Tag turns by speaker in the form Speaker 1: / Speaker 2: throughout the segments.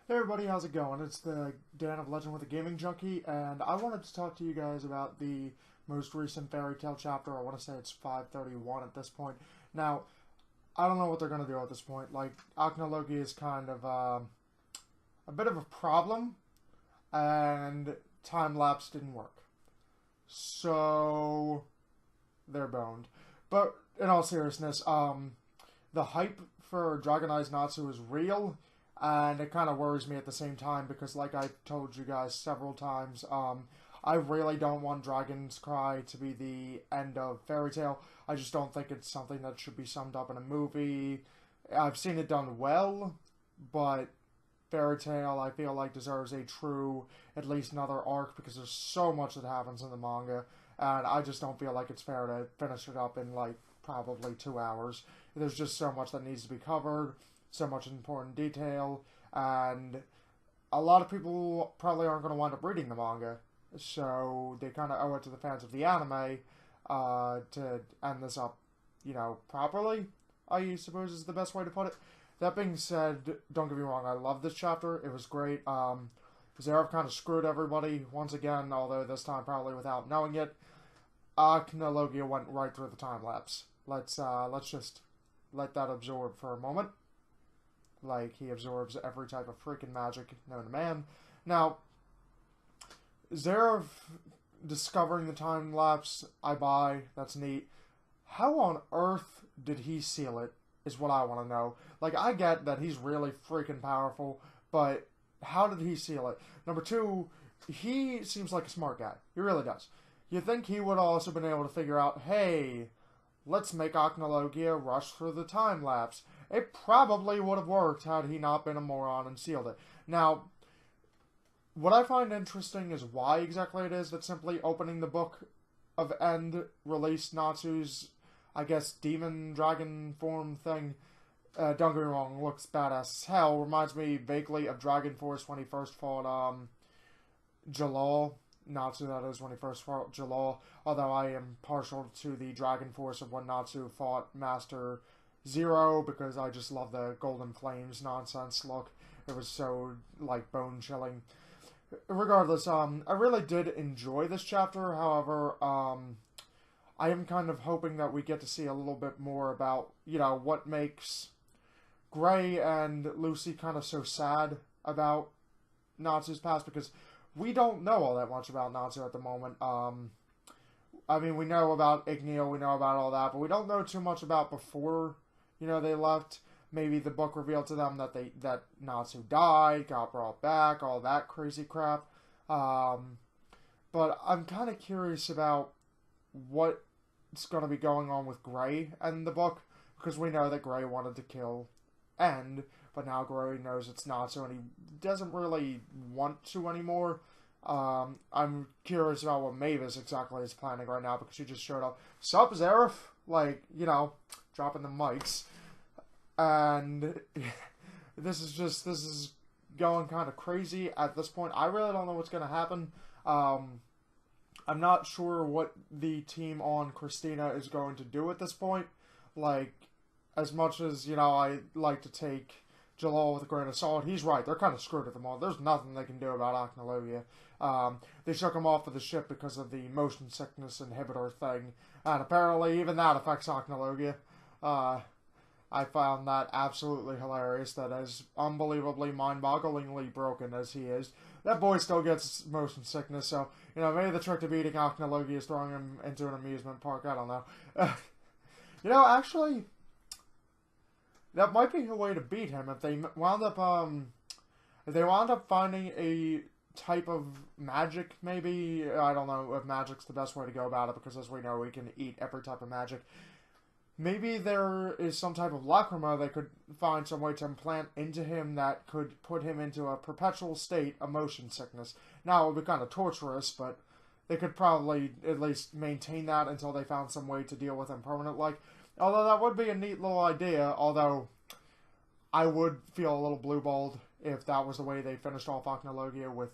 Speaker 1: Hey everybody, how's it going? It's the Dan of Legend with a Gaming Junkie, and I wanted to talk to you guys about the most recent Fairy Tail chapter. I want to say it's 531 at this point. Now, I don't know what they're going to do at this point. Like, Aknologi is kind of a bit of a problem, and time lapse didn't work. So, they're boned. But in all seriousness, the hype for Dragon Eyes Natsu is real, and it kind of worries me at the same time because, like I told you guys several times, I really don't want Dragon's Cry to be the end of Fairy Tail. I just don't think it's something that should be summed up in a movie. I've seen it done well, but Fairy Tail I feel like deserves a true, at least another arc because there's so much that happens in the manga, and I just don't feel like it's fair to finish it up in like probably 2 hours. There's just so much that needs to be covered, so much important detail, and a lot of people probably aren't going to wind up reading the manga, so they kind of owe it to the fans of the anime to end this up, properly. I suppose is the best way to put it. That being said, don't get me wrong, I love this chapter. It was great. Zareth kind of screwed everybody once again, although this time probably without knowing it. Chronologia went right through the time lapse. Let's just let that absorb for a moment. Like he absorbs every type of freaking magic known to man. Now, Zareth discovering the time lapse, I buy. That's neat. How on earth did he seal it? Is what I want to know. Like I get that he's really freaking powerful, but how did he seal it? Number two, he seems like a smart guy. He really does. You think he would also been able to figure out, hey, let's make Aknologia rush through the time lapse. It probably would have worked had he not been a moron and sealed it. Now, what I find interesting is why exactly it is that simply opening the book of End released Natsu's, I guess, demon dragon form thing. Don't get me wrong, looks badass as hell. Reminds me vaguely of Dragon Force when he first fought Jalal. Natsu, that is, when he first fought Jalal. Although I am partial to the Dragon Force of when Natsu fought Master Zero because I just love the Golden Flames nonsense look. It was so, like, bone chilling. Regardless, I really did enjoy this chapter. However, I am kind of hoping that we get to see a little bit more about, what makes Gray and Lucy kind of so sad about Natsu's past because we don't know all that much about Natsu at the moment. I mean, we know about Igneel, we know about all that, but we don't know too much about before, they left. Maybe the book revealed to them that Natsu died, got brought back, all that crazy crap. But I'm kind of curious about what's going to be going on with Gray and the book because we know that Gray wanted to kill End, but now Gray knows it's Natsu and he doesn't really want to anymore. I'm curious about what Mavis exactly is planning right now because she just showed up. Sup, Zareth? Like, dropping the mics. And this is going kind of crazy at this point. I really don't know what's going to happen. I'm not sure what the team on Christina is going to do at this point. Like, as much as, I like to take Jalal with a grain of salt, he's right. They're kind of screwed at the moment. There's nothing they can do about Aknologia. They shook him off of the ship because of the motion sickness inhibitor thing. And apparently even that affects Aknologia. I found that absolutely hilarious that as unbelievably mind-bogglingly broken as he is, that boy still gets motion sickness, so, maybe the trick to beating Aknologia is throwing him into an amusement park, I don't know. Actually, that might be a way to beat him if they wound up finding a type of magic, maybe. I don't know if magic's the best way to go about it, because as we know, we can eat every type of magic. Maybe there is some type of lacrima they could find some way to implant into him that could put him into a perpetual state of motion sickness. Now, it would be kind of torturous, but they could probably at least maintain that until they found some way to deal with him permanently. Although that would be a neat little idea, although I would feel a little blue-balled if that was the way they finished off Aknologia with,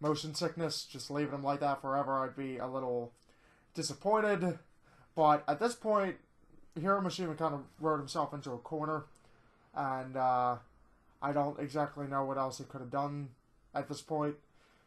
Speaker 1: motion sickness. Just leaving him like that forever, I'd be a little disappointed. But at this point, Hiro Mashima kind of wrote himself into a corner, and I don't exactly know what else he could have done at this point.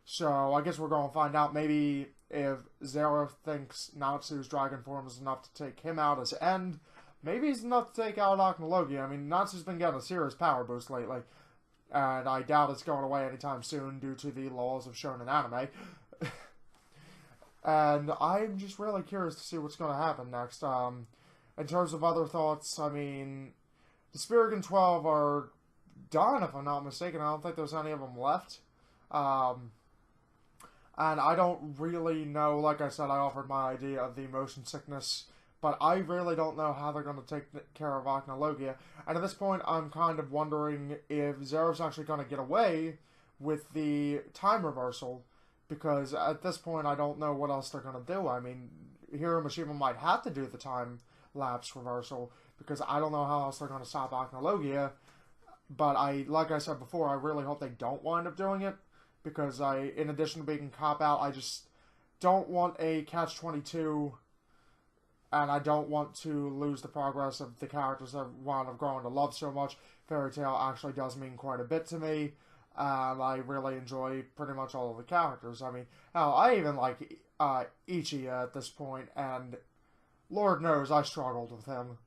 Speaker 1: So I guess we're going to find out maybe if Zero thinks Natsu's dragon form is enough to take him out as end. Maybe he's enough to take out Aknologia. I mean, Natsu's been getting a serious power boost lately. And I doubt it's going away anytime soon due to the laws of shonen anime. And I'm just really curious to see what's going to happen next. In terms of other thoughts, I mean, the Spirigan 12 are done, if I'm not mistaken. I don't think there's any of them left. And I don't really know, like I said, I offered my idea of the motion sickness, but I really don't know how they're going to take care of Aknologia. And at this point, I'm kind of wondering if Zero's actually going to get away with the time reversal, because at this point, I don't know what else they're going to do. I mean, Hiro Mishima might have to do the time lapse reversal, because I don't know how else they're going to stop Aknologia. But like I said before, I really hope they don't wind up doing it, because in addition to being cop-out, I just don't want a Catch-22, and I don't want to lose the progress of the characters that I've wound up growing to love so much. Fairy Tail actually does mean quite a bit to me, and I really enjoy pretty much all of the characters. I mean, hell, I even like Ichi at this point, and Lord knows I struggled with him.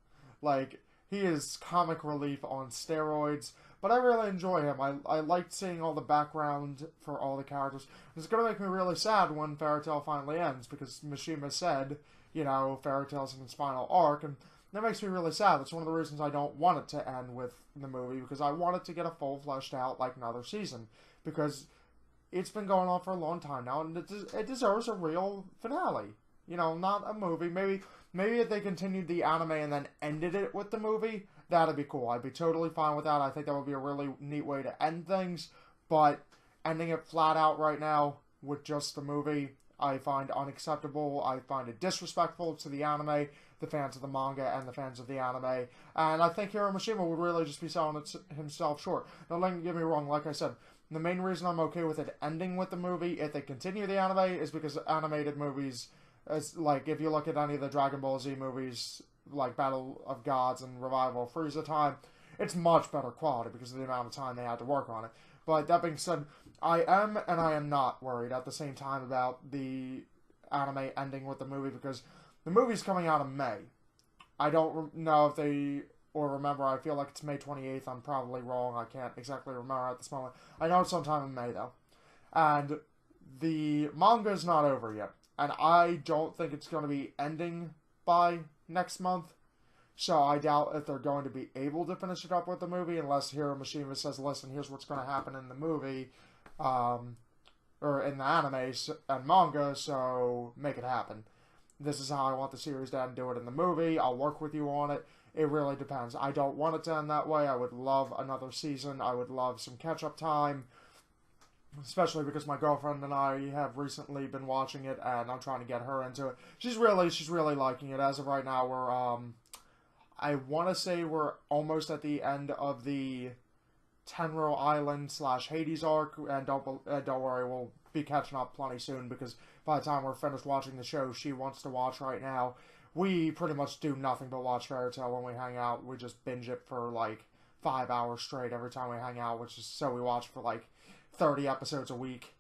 Speaker 1: Like, he is comic relief on steroids, but I really enjoy him. I liked seeing all the background for all the characters. It's going to make me really sad when Fairy Tail finally ends, because Mishima said, you know, Fairy Tail's in its final arc, and that makes me really sad. That's one of the reasons I don't want it to end with the movie, because I want it to get a full fleshed out, like, another season. Because it's been going on for a long time now, and it deserves a real finale. You know, not a movie. Maybe if they continued the anime and then ended it with the movie, that'd be cool. I'd be totally fine with that. I think that would be a really neat way to end things. But ending it flat out right now with just the movie, I find unacceptable. I find it disrespectful to the anime, the fans of the manga, and the fans of the anime. And I think Hiro Mishima would really just be selling himself short. Now, don't get me wrong, like I said, the main reason I'm okay with it ending with the movie, if they continue the anime, is because animated movies, like, if you look at any of the Dragon Ball Z movies, like Battle of Gods and Revival of Frieza Time, it's much better quality because of the amount of time they had to work on it. But that being said, I am and I am not worried at the same time about the anime ending with the movie, because the movie's coming out in May. I don't know if they, or remember, I feel like it's May 28th. I'm probably wrong. I can't exactly remember at this moment. I know it's sometime in May, though. And the manga's not over yet. And I don't think it's going to be ending by next month. So I doubt if they're going to be able to finish it up with the movie, unless Hiro Mishima says, listen, here's what's going to happen in the movie, or in the anime and manga, so make it happen. This is how I want the series to end, do it in the movie, I'll work with you on it. It really depends. I don't want it to end that way. I would love another season. I would love some catch-up time. Especially because my girlfriend and I have recently been watching it, and I'm trying to get her into it. She's really liking it. As of right now, we're, I want to say we're almost at the end of the Tenro Island / Hades arc, and don't worry, we'll be catching up plenty soon, because by the time we're finished watching the show she wants to watch right now, we pretty much do nothing but watch Fairy Tail when we hang out. We just binge it for like 5 hours straight every time we hang out, which is so we watch for like 30 episodes a week,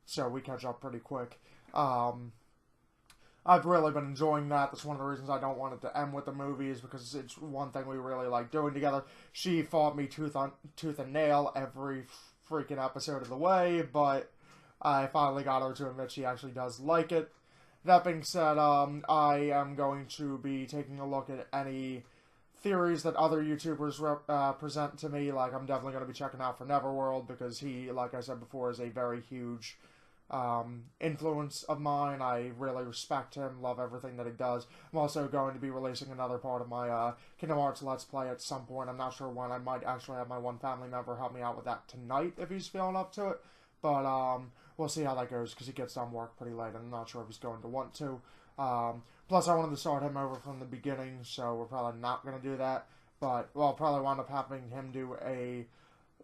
Speaker 1: so we catch up pretty quick. I've really been enjoying that. That's one of the reasons I don't want it to end with the movie, is because it's one thing we really like doing together. She fought me tooth and nail every freaking episode of the way, but I finally got her to admit she actually does like it. That being said, I am going to be taking a look at any theories that other YouTubers present to me. Like, I'm definitely going to be checking out for Neverworld, because he, like I said before, is a very huge influence of mine. I really respect him, love everything that he does. I'm also going to be releasing another part of my Kingdom Hearts Let's Play at some point. I'm not sure when. I might actually have my one family member help me out with that tonight if he's feeling up to it. But we'll see how that goes, because he gets done work pretty late, and I'm not sure if he's going to want to. Plus, I wanted to start him over from the beginning, so we're probably not going to do that. But, well, I'll probably wind up having him do a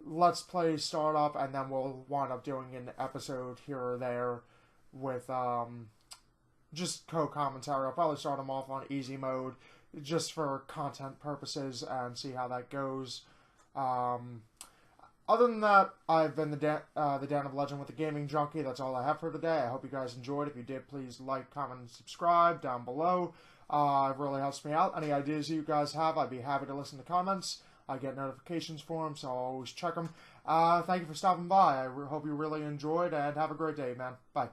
Speaker 1: Let's Play startup, and then we'll wind up doing an episode here or there with just co-commentary. I'll probably start him off on easy mode, just for content purposes, and see how that goes. Other than that, I've been the Dan of Legend with the Gaming Junkie. That's all I have for today. I hope you guys enjoyed. If you did, please like, comment, and subscribe down below. It really helps me out. Any ideas you guys have, I'd be happy to listen to comments. I get notifications for them, so I'll always check them. Thank you for stopping by. I hope you really enjoyed, and have a great day, man. Bye.